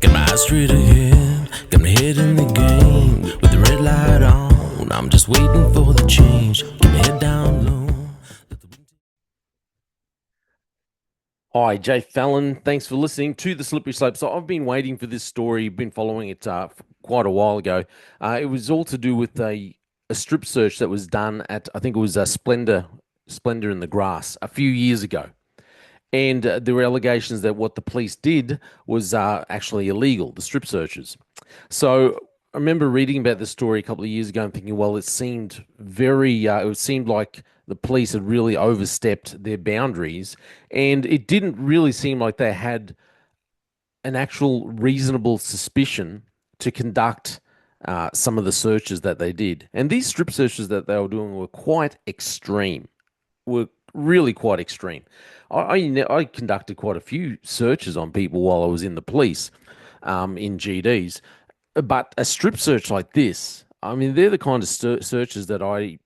Got my eyes straight ahead, got my head in the game. With the red light on, I'm just waiting for the change. Keep my head down low. Hi, Jay Fallon. Thanks for listening to The Slippery Slope. So I've been waiting for this story, been following it quite a while ago. It was all to do with a strip search that was done at, I think it was Splendour in the Grass a few years ago. And there were allegations that what the police did was actually illegal, the strip searches. So I remember reading about this story a couple of years ago and thinking, well, it seemed it seemed like the police had really overstepped their boundaries, and it didn't really seem like they had an actual reasonable suspicion to conduct some of the searches that they did. And these strip searches that they were doing were quite extreme, were really quite extreme. I conducted quite a few searches on people while I was in the police, in GDs. But a strip search like this, I mean, they're the kind of searches that I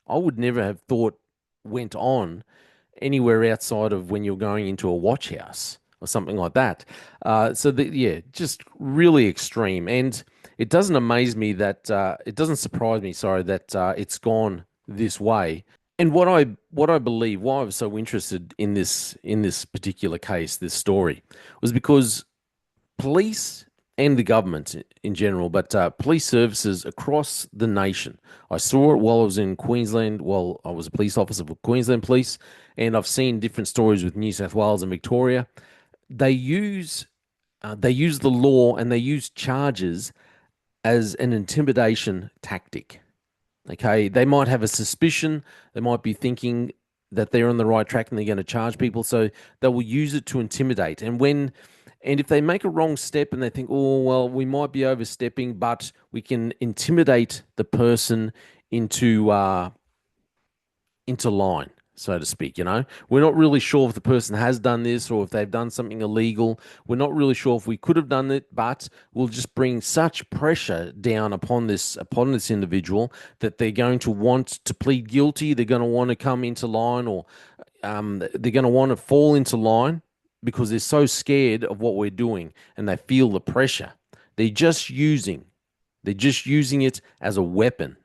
would never have thought went on anywhere outside of when you're going into a watch house or something like that. Yeah, just really extreme. And it doesn't amaze me that it doesn't surprise me, sorry, that it's gone this way. And what I believe, why I was so interested in this particular case, this story, was because police and the government in general, but police services across the nation. I saw it while I was in Queensland. Well, I was a police officer for Queensland Police, and I've seen different stories with New South Wales and Victoria. They use the law and they use charges as an intimidation tactic. Okay, they might have a suspicion. They might be thinking that they're on the right track and they're going to charge people, so they will use it to intimidate. And if they make a wrong step and they think, oh, well, we might be overstepping, but we can intimidate the person into line, so to speak, We're not really sure if the person has done this or if they've done something illegal. We're not really sure if we could have done it, but we'll just bring such pressure down upon this individual that they're going to want to plead guilty. They're going to want to come into line, or they're going to want to fall into line because they're so scared of what we're doing and they feel the pressure. They're just using it as a weapon,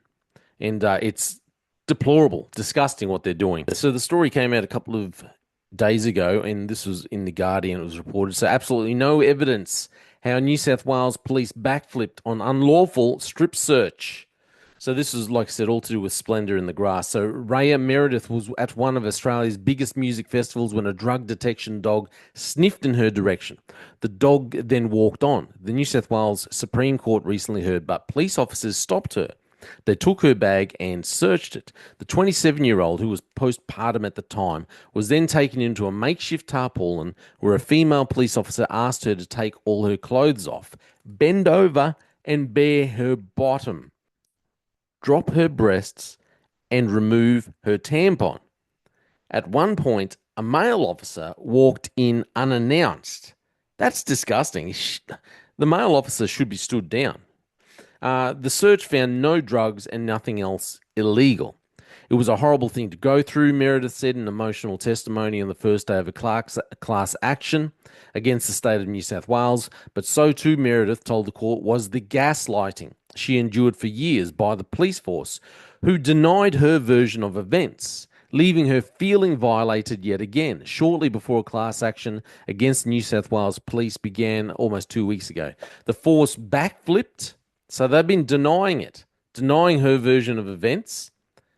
and it's deplorable, disgusting what they're doing. So the story came out a couple of days ago, and this was in The Guardian. It was reported. So absolutely no evidence how New South Wales police backflipped on unlawful strip search. So this was, like I said, all to do with Splendour in the Grass. So Raya Meredith was at one of Australia's biggest music festivals when a drug detection dog sniffed in her direction. The dog then walked on. The New South Wales Supreme Court recently heard, but police officers stopped her. They took her bag and searched it. The 27-year-old, who was postpartum at the time, was then taken into a makeshift tarpaulin where a female police officer asked her to take all her clothes off, bend over and bare her bottom, drop her breasts, and remove her tampon. At one point, a male officer walked in unannounced. That's disgusting. The male officer should be stood down. The search found no drugs and nothing else illegal. It was a horrible thing to go through, Meredith said in emotional testimony on the first day of a class action against the state of New South Wales. But so too, Meredith told the court, was the gaslighting she endured for years by the police force, who denied her version of events, leaving her feeling violated yet again, shortly before a class action against New South Wales police began almost 2 weeks ago. The force backflipped. So they've been denying her version of events.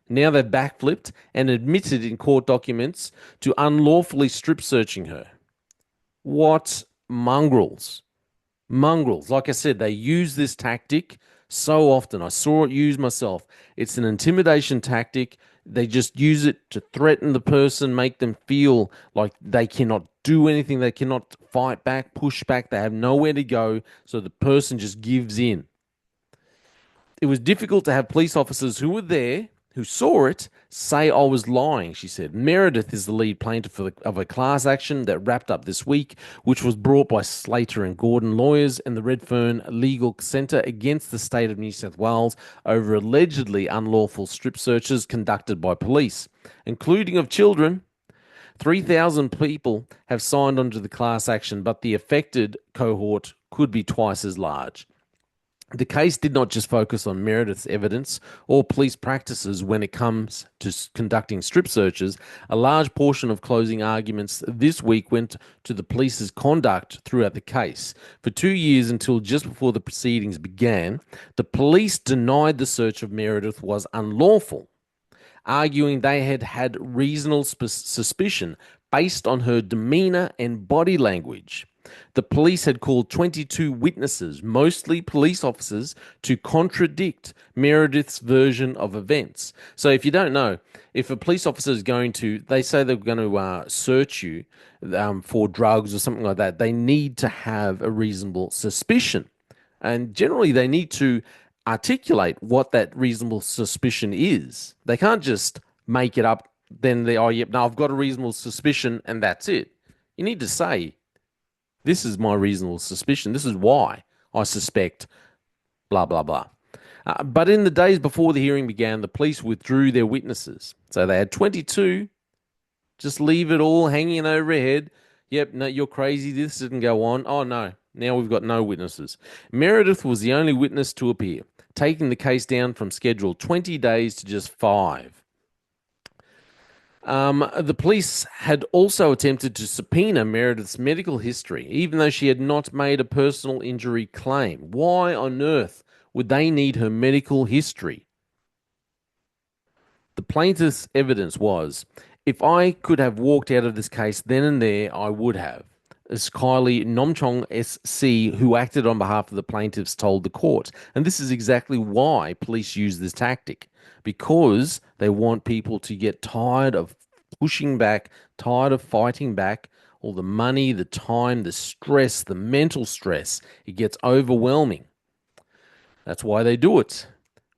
Now they've backflipped and admitted in court documents to unlawfully strip searching her. What mongrels. Mongrels. Like I said, they use this tactic so often. I saw it used myself. It's an intimidation tactic. They just use it to threaten the person, make them feel like they cannot do anything. They cannot fight back, push back. They have nowhere to go. So the person just gives in. It was difficult to have police officers who were there, who saw it, say I was lying, she said. Meredith is the lead plaintiff of a class action that wrapped up this week, which was brought by Slater and Gordon lawyers and the Redfern Legal Centre against the state of New South Wales over allegedly unlawful strip searches conducted by police, including of children. 3,000 people have signed onto the class action, but the affected cohort could be twice as large. The case did not just focus on Meredith's evidence or police practices when it comes to conducting strip searches. A large portion of closing arguments this week went to the police's conduct throughout the case. For 2 years, until just before the proceedings began, the police denied the search of Meredith was unlawful, arguing they had had reasonable suspicion based on her demeanor and body language. The police had called 22 witnesses, mostly police officers, to contradict Meredith's version of events. So, if you don't know, if a police officer is going to, they say they're going to search you for drugs or something like that, they need to have a reasonable suspicion. And generally, they need to articulate what that reasonable suspicion is. They can't just make it up, then they, oh, yep, no, I've got a reasonable suspicion, and that's it. You need to say, this is my reasonable suspicion. This is why I suspect blah, blah, blah. But in the days before the hearing began, the police withdrew their witnesses. So they had 22, just leave it all hanging overhead. Yep, no, you're crazy. This didn't go on. Oh, no. Now we've got no witnesses. Meredith was the only witness to appear, taking the case down from scheduled 20 days to just 5. The police had also attempted to subpoena Meredith's medical history, even though she had not made a personal injury claim. Why on earth would they need her medical history? The plaintiff's evidence was, if I could have walked out of this case then and there, I would have. As Kylie Nomchong SC, who acted on behalf of the plaintiffs, told the court. And this is exactly why police use this tactic, because they want people to get tired of pushing back, tired of fighting back. All the money, the time, the stress, the mental stress, it gets overwhelming. That's why they do it.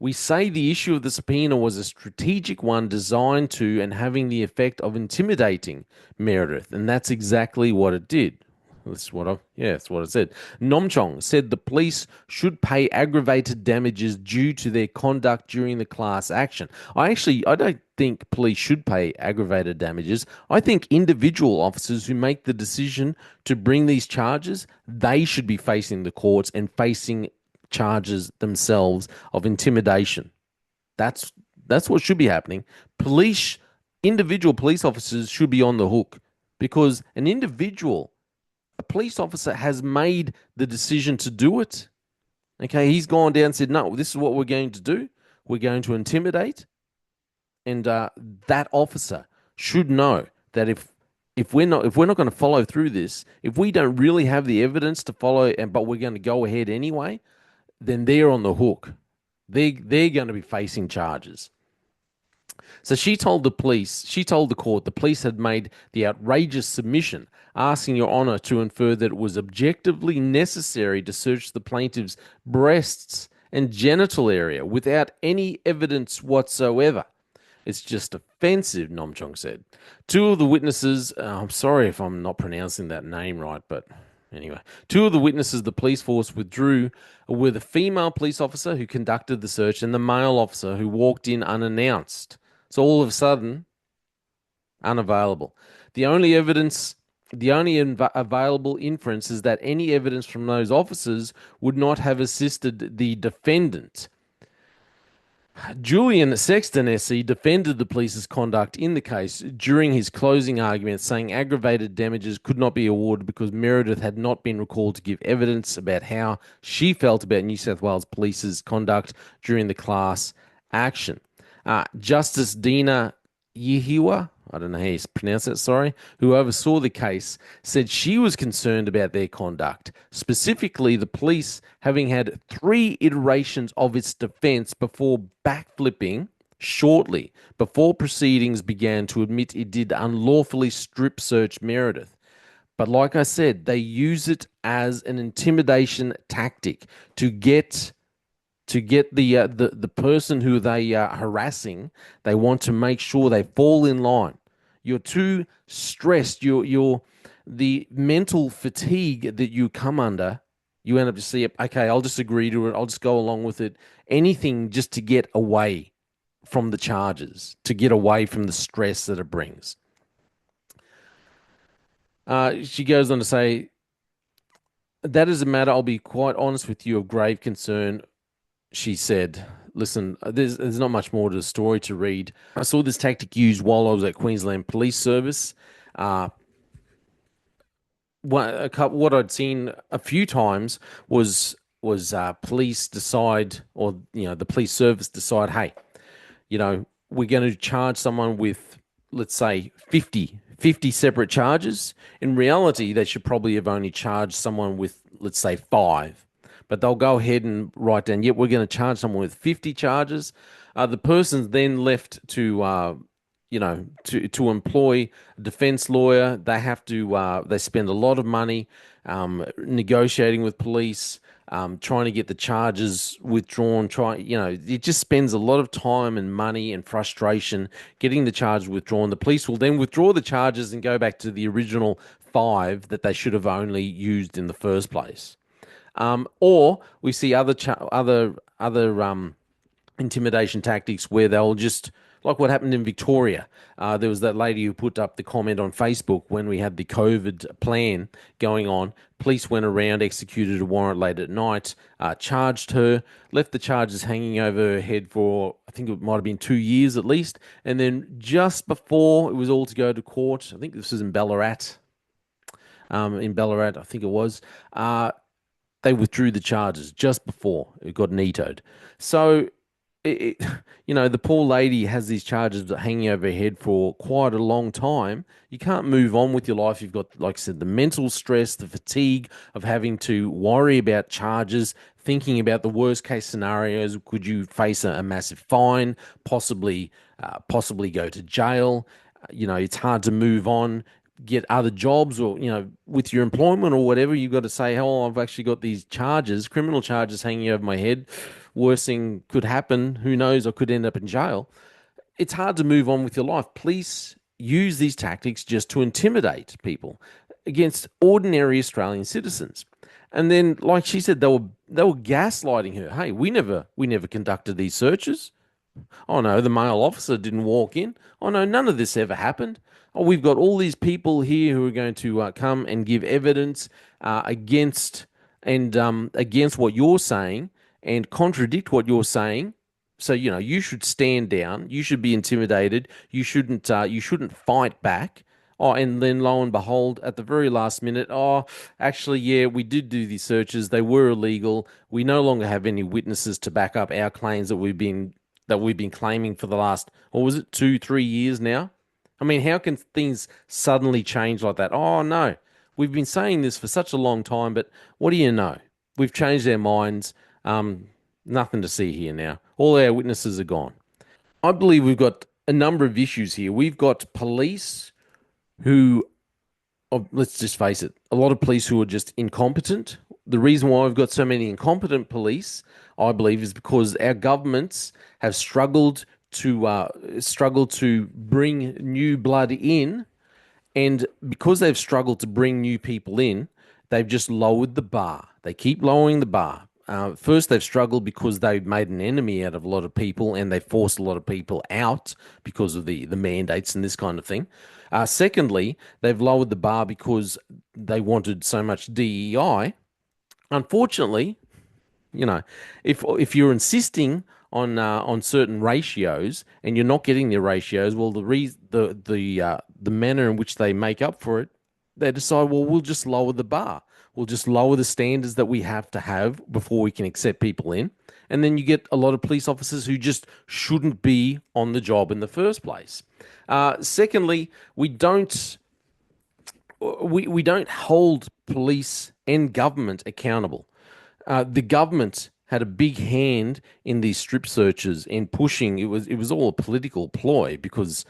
We say the issue of the subpoena was a strategic one designed to and having the effect of intimidating Meredith, and that's exactly what it did. That's what it said. Nomchong said the police should pay aggravated damages due to their conduct during the class action. I don't think police should pay aggravated damages. I think individual officers who make the decision to bring these charges, they should be facing the courts and facing charges themselves of intimidation. That's what should be happening. Individual police officers should be on the hook, because a police officer has made the decision to do it. Okay, he's gone down and said, no, this is what we're going to do. We're going to intimidate. And that officer should know that if we're not going to follow through this, if we don't really have the evidence to follow, but we're going to go ahead anyway, then they're on the hook. They're going to be facing charges. So she told the court, the police had made the outrageous submission, asking Your Honour to infer that it was objectively necessary to search the plaintiff's breasts and genital area without any evidence whatsoever. It's just offensive, Nomchong said. Two of the witnesses, I'm sorry if I'm not pronouncing that name right, but anyway, two of the witnesses the police force withdrew were the female police officer who conducted the search and the male officer who walked in unannounced. So all of a sudden, unavailable. The only available inference is that any evidence from those officers would not have assisted the defendant. Julian Sexton SC defended the police's conduct in the case during his closing argument, saying aggravated damages could not be awarded because Meredith had not been recalled to give evidence about how she felt about New South Wales Police's conduct during the class action. Justice Dina Yehiwa, I don't know how you pronounce that, sorry, who oversaw the case, said she was concerned about their conduct, specifically the police having had 3 iterations of its defense before backflipping shortly before proceedings began to admit it did unlawfully strip search Meredith. But like I said, they use it as an intimidation tactic to get the person who they are harassing. They want to make sure they fall in line. You're too stressed. The mental fatigue that you come under, you end up just saying, okay, I'll just agree to it. I'll just go along with it. Anything just to get away from the charges, to get away from the stress that it brings. She goes on to say, That is a matter, I'll be quite honest with you, of grave concern. She said, listen, there's not much more to the story to read. I saw this tactic used while I was at Queensland Police Service. Uh, what I'd seen a few times was police decide, or the police service decide, hey, we're going to charge someone with, let's say, 50 separate charges. In reality, they should probably have only charged someone with, let's say, five. But they'll go ahead and write down, yep, we're going to charge someone with 50 charges. The person's then left to employ a defense lawyer. They have to, they spend a lot of money negotiating with police, trying to get the charges withdrawn. It just spends a lot of time and money and frustration getting the charges withdrawn. The police will then withdraw the charges and go back to the original five that they should have only used in the first place. Or we see other intimidation tactics where they'll just, like what happened in Victoria. There was that lady who put up the comment on Facebook when we had the COVID plan going on. Police went around, executed a warrant late at night, charged her, left the charges hanging over her head for, I think it might have been 2 years at least. And then just before it was all to go to court, I think this was in Ballarat. I think it was. They withdrew the charges just before it got vetoed. So, the poor lady has these charges hanging over her head for quite a long time. You can't move on with your life. You've got, like I said, the mental stress, the fatigue of having to worry about charges, thinking about the worst case scenarios. Could you face a massive fine, possibly go to jail? It's hard to move on, get other jobs, or with your employment or whatever. You've got to say, oh, I've actually got these charges, criminal charges hanging over my head. Worst thing could happen, who knows, I could end up in jail. It's hard to move on with your life. Police use these tactics just to intimidate people against ordinary Australian citizens. And then, like she said, they were gaslighting her. Hey, we never conducted these searches. Oh no, the male officer didn't walk in. Oh no, none of this ever happened. Oh, we've got all these people here who are going to come and give evidence against what you're saying and contradict what you're saying. So you should stand down. You should be intimidated. You shouldn't fight back. Oh, and then lo and behold, at the very last minute, oh, actually, yeah, we did do these searches. They were illegal. We no longer have any witnesses to back up our claims that we've been claiming for the last, or was it 2, 3 years now? I mean, how can things suddenly change like that? Oh no, we've been saying this for such a long time, but what do you know? We've changed our minds. Nothing to see here now. All our witnesses are gone. I believe we've got a number of issues here. We've got police who, let's just face it, a lot of police who are just incompetent. The reason why we've got so many incompetent police, I believe, is because our governments have struggled to bring new blood in, and because they've struggled to bring new people in, they've just lowered the bar. They keep lowering the bar. First, they've struggled because they've made an enemy out of a lot of people, and they forced a lot of people out because of the mandates and this kind of thing. Secondly, they've lowered the bar because they wanted so much DEI. Unfortunately, if you're insisting on certain ratios and you're not getting the ratios, well, the manner in which they make up for it, they decide, well, we'll just lower the bar. We'll just lower the standards that we have to have before we can accept people in. And then you get a lot of police officers who just shouldn't be on the job in the first place. Secondly, we don't hold police and government accountable. The government had a big hand in these strip searches and pushing. It was all a political ploy because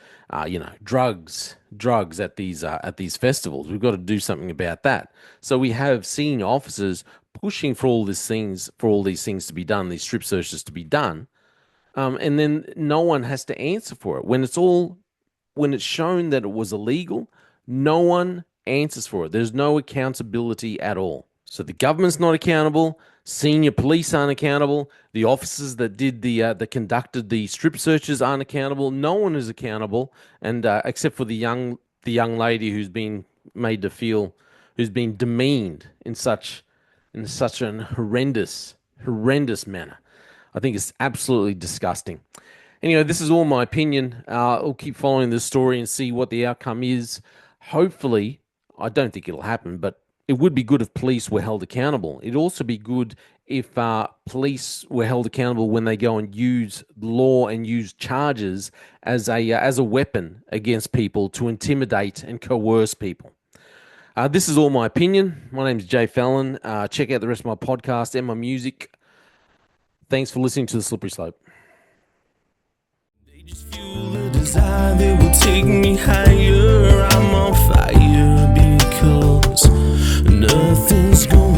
drugs at these festivals. We've got to do something about that. So we have senior officers pushing for all these things to be done, these strip searches to be done, and then no one has to answer for it when it's shown that it was illegal. No one answers for it. There's no accountability at all. So the government's not accountable. Senior police aren't accountable. The officers that conducted the strip searches aren't accountable. No one is accountable, and except for the young lady who's been made to feel, who's been demeaned in such in such an horrendous manner. I think it's absolutely disgusting. Anyway, this is all my opinion. I'll keep following this story and see what the outcome is. Hopefully, I don't think it'll happen, but it would be good if police were held accountable. It'd also be good if police were held accountable when they go and use law and use charges as a weapon against people to intimidate and coerce people. This is all my opinion. My name is Jay Fallon. Check out the rest of my podcast and my music. Thanks for listening to The Slippery Slope. They just fuel a desire that will take me higher. I'm on fire because nothing's going